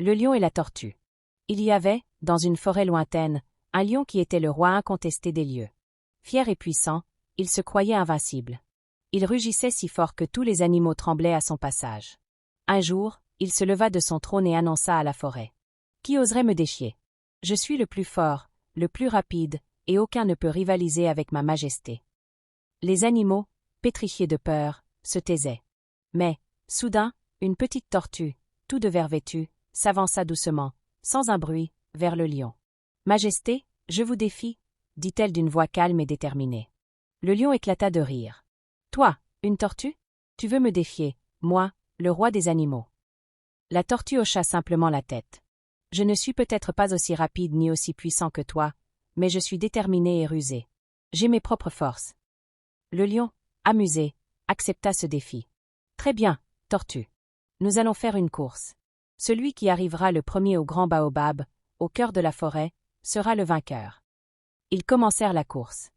Le lion et la tortue. Il y avait, dans une forêt lointaine, un lion qui était le roi incontesté des lieux. Fier et puissant, il se croyait invincible. Il rugissait si fort que tous les animaux tremblaient à son passage. Un jour, il se leva de son trône et annonça à la forêt. « Qui oserait me défier? Je suis le plus fort, le plus rapide, et aucun ne peut rivaliser avec ma majesté. » Les animaux, pétrifiés de peur, se taisaient. Mais, soudain, une petite tortue, tout de vert vêtue, s'avança doucement, sans un bruit, vers le lion. « Majesté, je vous défie, » dit-elle d'une voix calme et déterminée. Le lion éclata de rire. « Toi, une tortue? Tu veux me défier, moi, le roi des animaux. » La tortue hocha simplement la tête. « Je ne suis peut-être pas aussi rapide ni aussi puissant que toi, mais je suis déterminé et rusé. J'ai mes propres forces. » Le lion, amusé, accepta ce défi. « Très bien, tortue. Nous allons faire une course. Celui qui arrivera le premier au grand baobab, au cœur de la forêt, sera le vainqueur. » Ils commencèrent la course.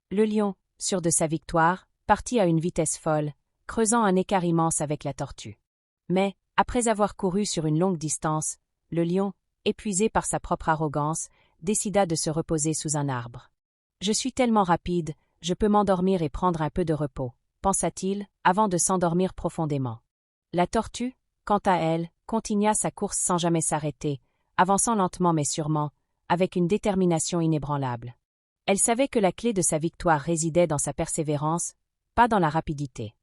Le lion, sûr de sa victoire, partit à une vitesse folle, creusant un écart immense avec la tortue. Mais, après avoir couru sur une longue distance, le lion, épuisé par sa propre arrogance, décida de se reposer sous un arbre. « Je suis tellement rapide, je peux m'endormir et prendre un peu de repos, » pensa-t-il, avant de s'endormir profondément. La tortue, quant à elle, continua sa course sans jamais s'arrêter, avançant lentement mais sûrement, avec une détermination inébranlable. Elle savait que la clé de sa victoire résidait dans sa persévérance, pas dans la rapidité.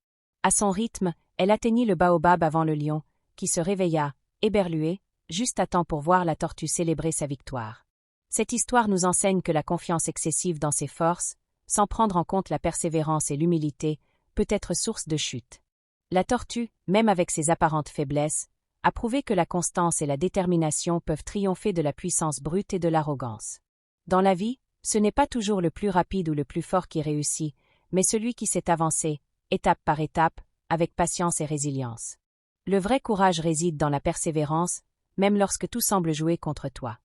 À son rythme, elle atteignit le baobab avant le lion, qui se réveilla, éberlué, juste à temps pour voir la tortue célébrer sa victoire. Cette histoire nous enseigne que la confiance excessive dans ses forces, sans prendre en compte la persévérance et l'humilité, peut être source de chute. La tortue, même avec ses apparentes faiblesses, a prouvé que la constance et la détermination peuvent triompher de la puissance brute et de l'arrogance. Dans la vie, ce n'est pas toujours le plus rapide ou le plus fort qui réussit, mais celui qui s'est avancé, étape par étape, avec patience et résilience. Le vrai courage réside dans la persévérance, même lorsque tout semble jouer contre toi.